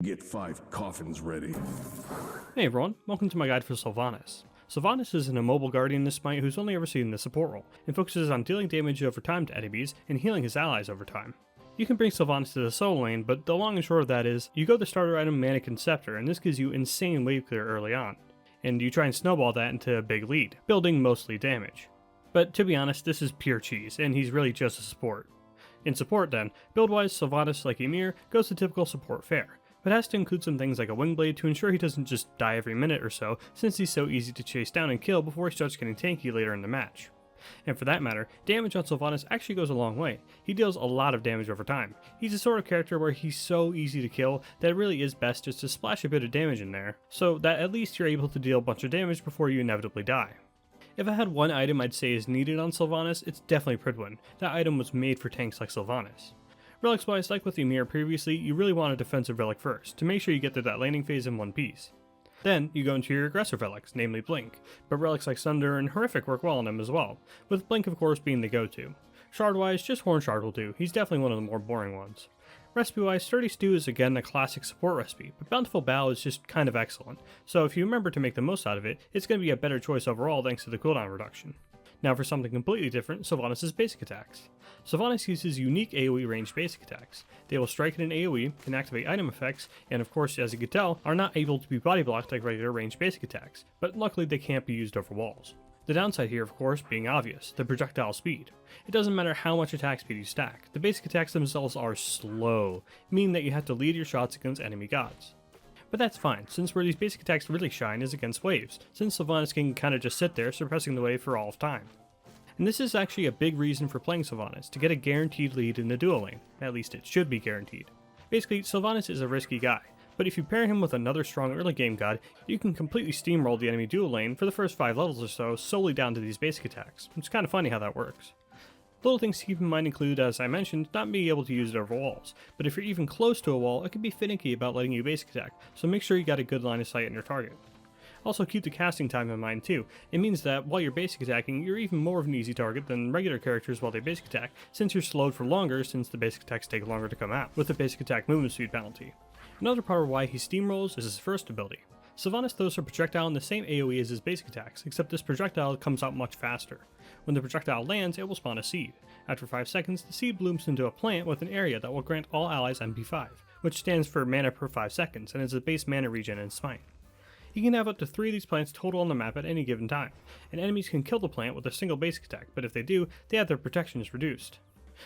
Get 5 coffins ready. Hey everyone, welcome to my guide for Sylvanus. Sylvanus is an immobile guardian in the SMITE who's only ever seen the support role, and focuses on dealing damage over time to enemies and healing his allies over time. You can bring Sylvanus to the solo lane, but the long and short of that is, you go the starter item Mannequin Scepter, and this gives you insane wave clear early on, and you try and snowball that into a big lead, building mostly damage. But to be honest, this is pure cheese, and he's really just a support. In support then, build-wise, Sylvanus, like Ymir, goes the typical support fare, but has to include some things like a Wingblade to ensure he doesn't just die every minute or so, since he's so easy to chase down and kill before he starts getting tanky later in the match. And for that matter, damage on Sylvanus actually goes a long way. He deals a lot of damage over time. He's the sort of character where he's so easy to kill that it really is best just to splash a bit of damage in there, so that at least you're able to deal a bunch of damage before you inevitably die. If I had one item I'd say is needed on Sylvanus, it's definitely Pridwin. That item was made for tanks like Sylvanus. Relics wise, like with Ymir previously, you really want a defensive relic first, to make sure you get through that laning phase in one piece. Then, you go into your aggressive relics, namely Blink, but relics like Sunder and Horrific work well on him as well, with Blink of course being the go-to. Shard wise, just Horn Shard will do, he's definitely one of the more boring ones. Recipe wise, Sturdy Stew is again a classic support recipe, but Bountiful Bow is just kind of excellent, so if you remember to make the most out of it, it's going to be a better choice overall thanks to the cooldown reduction. Now for something completely different, Sylvanus' basic attacks. Sylvanus uses unique AoE ranged basic attacks. They will strike in an AoE, can activate item effects, and of course, as you can tell, are not able to be body blocked like regular ranged basic attacks, but luckily they can't be used over walls. The downside here, of course, being obvious, the projectile speed. It doesn't matter how much attack speed you stack, the basic attacks themselves are slow, meaning that you have to lead your shots against enemy gods. But that's fine, since where these basic attacks really shine is against waves, since Sylvanus can kinda just sit there suppressing the wave for all of time. And this is actually a big reason for playing Sylvanus, to get a guaranteed lead in the duo lane, at least it should be guaranteed. Basically, Sylvanus is a risky guy, but if you pair him with another strong early game god, you can completely steamroll the enemy duo lane for the first 5 levels or so solely down to these basic attacks. It's kinda funny how that works. Little things to keep in mind include, as I mentioned, not being able to use it over walls, but if you're even close to a wall, it can be finicky about letting you basic attack, so make sure you got a good line of sight on your target. Also keep the casting time in mind too. It means that while you're basic attacking, you're even more of an easy target than regular characters while they basic attack, since you're slowed for longer since the basic attacks take longer to come out, with the basic attack movement speed penalty. Another part of why he steamrolls is his first ability. Sylvanus throws a projectile in the same AoE as his basic attacks, except this projectile comes out much faster. When the projectile lands, it will spawn a seed. After 5 seconds, the seed blooms into a plant with an area that will grant all allies MP5, which stands for mana per 5 seconds and is the base mana regen in SMITE. You can have up to 3 of these plants total on the map at any given time, and enemies can kill the plant with a single basic attack, but if they do, they have their protections reduced.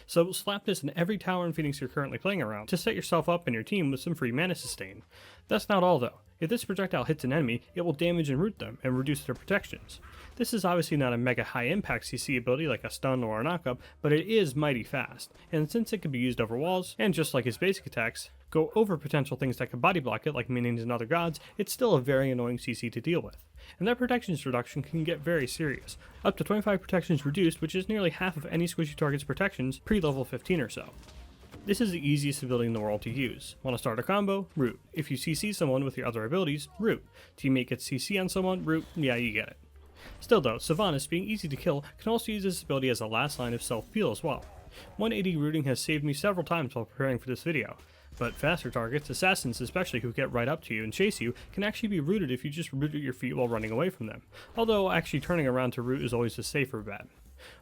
So slap this in every tower and Phoenix you're currently playing around to set yourself up and your team with some free mana sustain. That's not all though. If this projectile hits an enemy, it will damage and root them and reduce their protections. This is obviously not a mega high impact CC ability like a stun or a knockup, but it is mighty fast, and since it can be used over walls, and just like his basic attacks, go over potential things that can body block it like minions and other gods, it's still a very annoying CC to deal with. And that protections reduction can get very serious, up to 25 protections reduced, which is nearly half of any squishy target's protections pre-level 15 or so. This is the easiest ability in the world to use. Want to start a combo? Root. If you CC someone with your other abilities, root. Teammate gets CC on someone, root, yeah you get it. Still though, Sylvanus, being easy to kill, can also use this ability as a last line of self-peel as well. 180 rooting has saved me several times while preparing for this video. But faster targets, assassins especially who get right up to you and chase you, can actually be rooted if you just root at your feet while running away from them, although actually turning around to root is always the safer bet.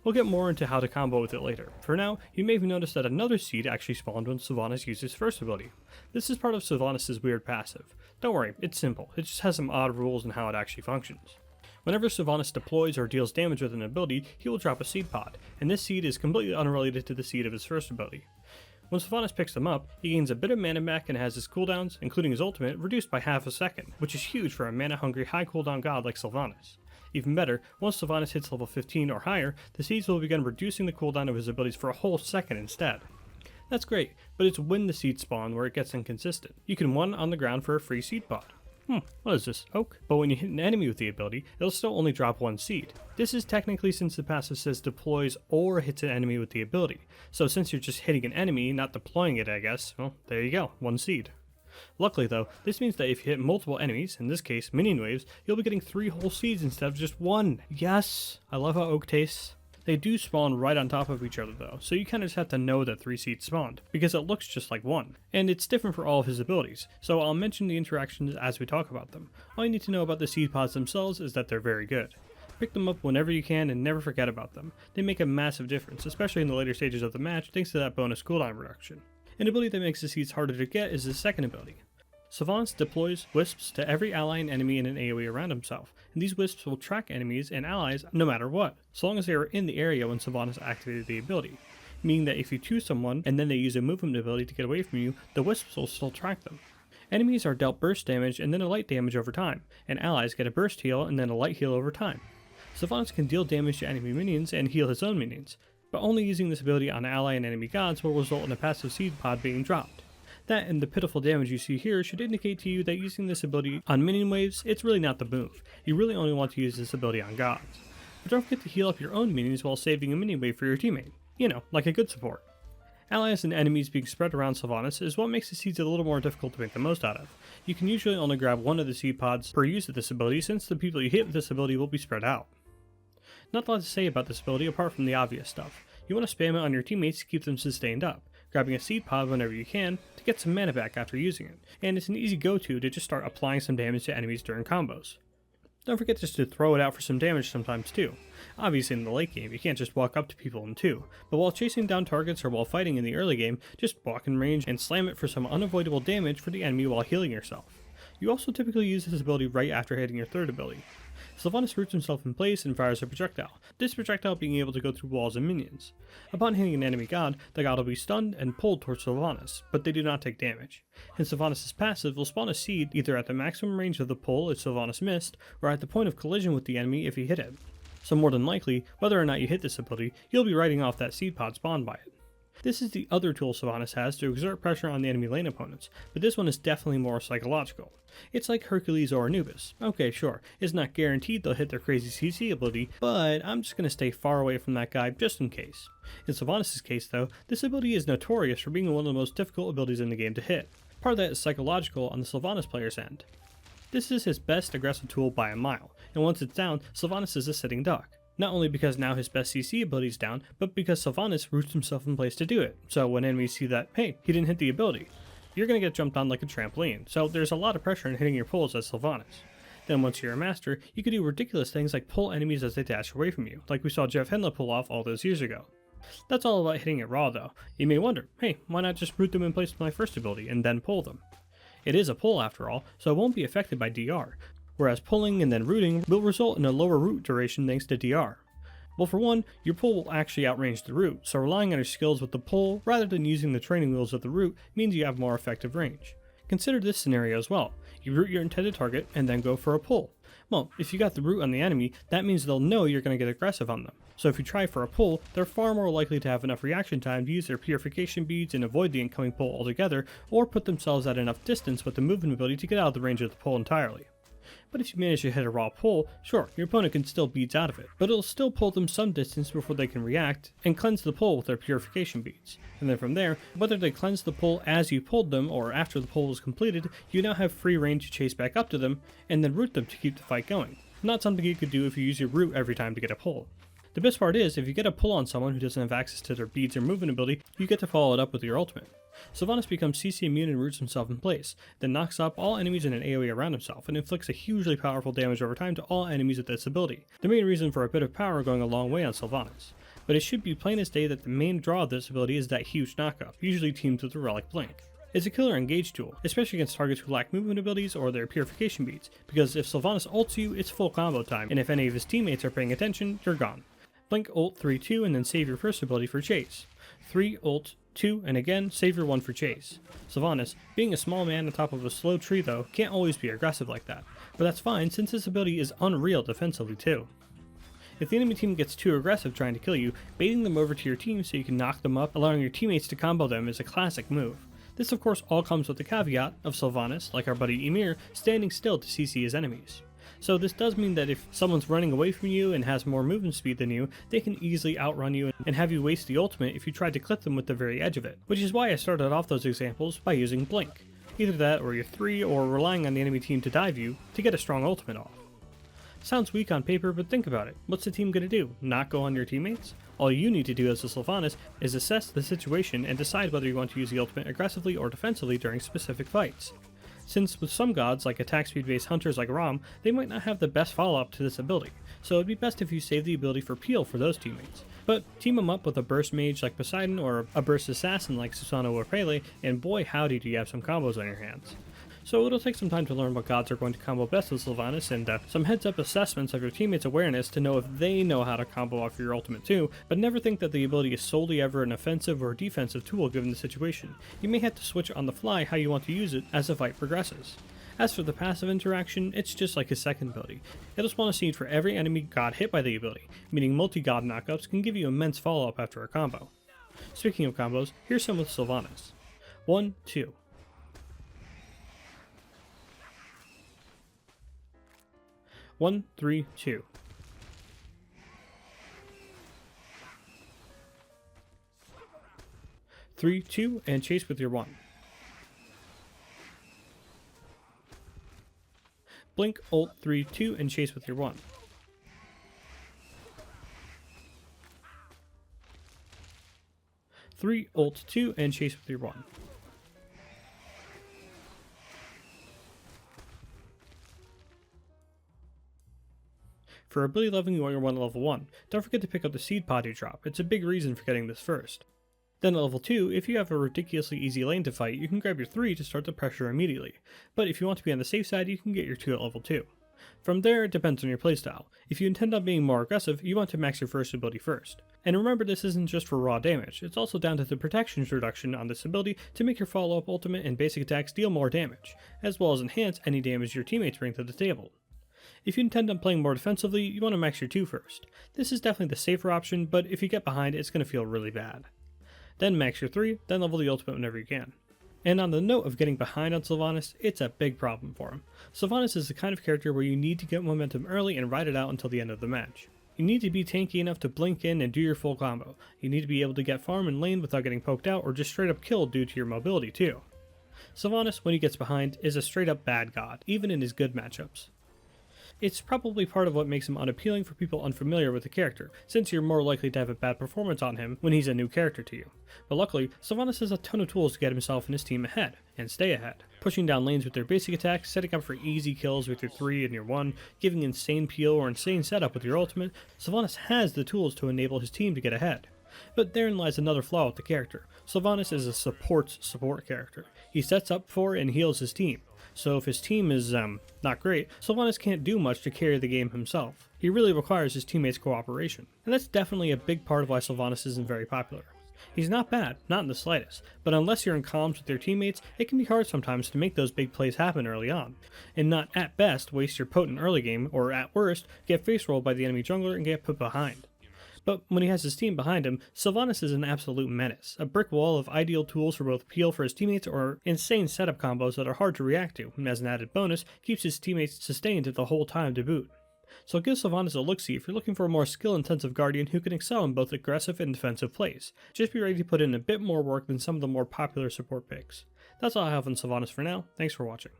We'll get more into how to combo with it later. For now, you may have noticed that another seed actually spawned when Sylvanus used his first ability. This is part of Sylvanus' weird passive. Don't worry, it's simple, it just has some odd rules in how it actually functions. Whenever Sylvanus deploys or deals damage with an ability, he will drop a seed pod, and this seed is completely unrelated to the seed of his first ability. When Sylvanus picks them up, he gains a bit of mana back and has his cooldowns, including his ultimate, reduced by half a second, which is huge for a mana-hungry high cooldown god like Sylvanus. Even better, once Sylvanus hits level 15 or higher, the seeds will begin reducing the cooldown of his abilities for a whole second instead. That's great, but it's when the seeds spawn where it gets inconsistent. You can one on the ground for a free seed pod. What is this, oak? But when you hit an enemy with the ability, it'll still only drop 1 seed. This is technically since the passive says deploys or hits an enemy with the ability. So since you're just hitting an enemy, not deploying it I guess, well, there you go, 1 seed. Luckily though, this means that if you hit multiple enemies, in this case minion waves, you'll be getting 3 whole seeds instead of just 1. Yes! I love how oak tastes. They do spawn right on top of each other though, so you kind of just have to know that 3 seeds spawned, because it looks just like one. And it's different for all of his abilities, so I'll mention the interactions as we talk about them. All you need to know about the seed pods themselves is that they're very good. Pick them up whenever you can and never forget about them. They make a massive difference, especially in the later stages of the match thanks to that bonus cooldown reduction. An ability that makes the seeds harder to get is his second ability. Sylvanus deploys Wisps to every ally and enemy in an AoE around himself, and these Wisps will track enemies and allies no matter what, so long as they are in the area when Sylvanus activated the ability, meaning that if you choose someone and then they use a movement ability to get away from you, the Wisps will still track them. Enemies are dealt burst damage and then a light damage over time, and allies get a burst heal and then a light heal over time. Sylvanus can deal damage to enemy minions and heal his own minions, but only using this ability on ally and enemy gods will result in a passive seed pod being dropped. That and the pitiful damage you see here should indicate to you that using this ability on minion waves, it's really not the move. You really only want to use this ability on gods. But don't forget to heal up your own minions while saving a minion wave for your teammate. You know, like a good support. Allies and enemies being spread around Sylvanus is what makes the seeds a little more difficult to make the most out of. You can usually only grab one of the seed pods per use of this ability since the people you hit with this ability will be spread out. Not a lot to say about this ability apart from the obvious stuff. You want to spam it on your teammates to keep them sustained up, grabbing a seed pod whenever you can to get some mana back after using it, and it's an easy go-to to just start applying some damage to enemies during combos. Don't forget just to throw it out for some damage sometimes too. Obviously in the late game you can't just walk up to people in 2, but while chasing down targets or while fighting in the early game, just walk in range and slam it for some unavoidable damage for the enemy while healing yourself. You also typically use this ability right after hitting your third ability. Sylvanus roots himself in place and fires a projectile, this projectile being able to go through walls and minions. Upon hitting an enemy god, the god will be stunned and pulled towards Sylvanus, but they do not take damage. And Sylvanus' passive will spawn a seed either at the maximum range of the pull if Sylvanus missed, or at the point of collision with the enemy if he hit it. So more than likely, whether or not you hit this ability, you'll be writing off that seed pod spawned by it. This is the other tool Sylvanus has to exert pressure on the enemy lane opponents, but this one is definitely more psychological. It's like Hercules or Anubis. Okay, sure, it's not guaranteed they'll hit their crazy CC ability, but I'm just going to stay far away from that guy just in case. In Sylvanus' case though, this ability is notorious for being one of the most difficult abilities in the game to hit. Part of that is psychological on the Sylvanus player's end. This is his best aggressive tool by a mile, and once it's down, Sylvanus is a sitting duck. Not only because now his best CC ability is down, but because Sylvanus roots himself in place to do it, so when enemies see that, hey, he didn't hit the ability, you're going to get jumped on like a trampoline, so there's a lot of pressure in hitting your pulls as Sylvanus. Then once you're a master, you can do ridiculous things like pull enemies as they dash away from you, like we saw Jeff Henla pull off all those years ago. That's all about hitting it raw though. You may wonder, hey, why not just root them in place with my first ability and then pull them? It is a pull after all, so it won't be affected by DR, whereas pulling and then rooting will result in a lower root duration thanks to DR. Well, for one, your pull will actually outrange the root, so relying on your skills with the pull rather than using the training wheels of the root means you have more effective range. Consider this scenario as well. You root your intended target and then go for a pull. Well, if you got the root on the enemy, that means they'll know you're going to get aggressive on them. So if you try for a pull, they're far more likely to have enough reaction time to use their purification beads and avoid the incoming pull altogether, or put themselves at enough distance with the movement ability to get out of the range of the pull entirely. But if you manage to hit a raw pull, sure, your opponent can still beads out of it, but it'll still pull them some distance before they can react, and cleanse the pull with their purification beads. And then from there, whether they cleanse the pull as you pulled them or after the pull was completed, you now have free range to chase back up to them, and then root them to keep the fight going. Not something you could do if you use your root every time to get a pull. The best part is, if you get a pull on someone who doesn't have access to their beads or movement ability, you get to follow it up with your ultimate. Sylvanus becomes CC immune and roots himself in place, then knocks up all enemies in an AoE around himself and inflicts a hugely powerful damage over time to all enemies with this ability, the main reason for a bit of power going a long way on Sylvanus. But it should be plain as day that the main draw of this ability is that huge knockup, usually teamed with the relic blink. It's a killer engage tool, especially against targets who lack movement abilities or their purification beads, because if Sylvanus ults you, it's full combo time, and if any of his teammates are paying attention, you're gone. Blink ult 3-2 and then save your first ability for chase. 3 ult 2 and again save your 1 for chase. Sylvanus, being a small man on top of a slow tree though, can't always be aggressive like that, but that's fine since this ability is unreal defensively too. If the enemy team gets too aggressive trying to kill you, baiting them over to your team so you can knock them up, allowing your teammates to combo them is a classic move. This of course all comes with the caveat of Sylvanus, like our buddy Ymir, standing still to CC his enemies. So this does mean that if someone's running away from you and has more movement speed than you, they can easily outrun you and have you waste the ultimate if you tried to clip them with the very edge of it, which is why I started off those examples by using Blink. Either that or your 3 or relying on the enemy team to dive you to get a strong ultimate off. Sounds weak on paper, but think about it. What's the team gonna do? Not go on your teammates? All you need to do as a Sylvanus is assess the situation and decide whether you want to use the ultimate aggressively or defensively during specific fights. Since with some gods, like attack speed based hunters like Rom, they might not have the best follow up to this ability, so it'd be best if you save the ability for peel for those teammates. But team them up with a burst mage like Poseidon or a burst assassin like Susano or Pele, and boy howdy do you have some combos on your hands. So it'll take some time to learn what gods are going to combo best with Sylvanus, and some heads up assessments of your teammates' awareness to know if they know how to combo off your ultimate too, but never think that the ability is solely ever an offensive or defensive tool given the situation. You may have to switch on the fly how you want to use it as the fight progresses. As for the passive interaction, it's just like his second ability. It'll spawn a seed for every enemy god hit by the ability, meaning multi-god knockups can give you immense follow-up after a combo. Speaking of combos, here's some with Sylvanus. 1, 2. 1, 3, 2. 3, 2, and chase with your 1. Blink, ult, 3, 2, and chase with your 1. Three, ult, 2, and chase with your 1. For ability leveling, you want your 1 at level 1. Don't forget to pick up the seed pod you drop, it's a big reason for getting this first. Then at level 2, if you have a ridiculously easy lane to fight, you can grab your 3 to start the pressure immediately, but if you want to be on the safe side, you can get your 2 at level 2. From there, it depends on your playstyle. If you intend on being more aggressive, you want to max your first ability first. And remember, this isn't just for raw damage, it's also down to the protections reduction on this ability to make your follow-up ultimate and basic attacks deal more damage, as well as enhance any damage your teammates bring to the table. If you intend on playing more defensively, you want to max your 2 first. This is definitely the safer option, but if you get behind, it's going to feel really bad. Then max your 3, then level the ultimate whenever you can. And on the note of getting behind on Sylvanus, it's a big problem for him. Sylvanus is the kind of character where you need to get momentum early and ride it out until the end of the match. You need to be tanky enough to blink in and do your full combo. You need to be able to get farm and lane without getting poked out or just straight up killed due to your mobility too. Sylvanus, when he gets behind, is a straight up bad god, even in his good matchups. It's probably part of what makes him unappealing for people unfamiliar with the character, since you're more likely to have a bad performance on him when he's a new character to you. But luckily, Sylvanus has a ton of tools to get himself and his team ahead, and stay ahead. Pushing down lanes with their basic attacks, setting up for easy kills with your 3 and your 1, giving insane peel or insane setup with your ultimate, Sylvanus has the tools to enable his team to get ahead. But therein lies another flaw with the character. Sylvanus is a support character. He sets up for and heals his team. So if his team is, not great, Sylvanus can't do much to carry the game himself. He really requires his teammates' cooperation. And that's definitely a big part of why Sylvanus isn't very popular. He's not bad, not in the slightest, but unless you're in comms with your teammates, it can be hard sometimes to make those big plays happen early on, and not at best waste your potent early game, or at worst, get face rolled by the enemy jungler and get put behind. But when he has his team behind him, Sylvanus is an absolute menace, a brick wall of ideal tools for both peel for his teammates or insane setup combos that are hard to react to, and as an added bonus, keeps his teammates sustained the whole time to boot. So give Sylvanus a look-see if you're looking for a more skill-intensive guardian who can excel in both aggressive and defensive plays. Just be ready to put in a bit more work than some of the more popular support picks. That's all I have on Sylvanus for now, thanks for watching.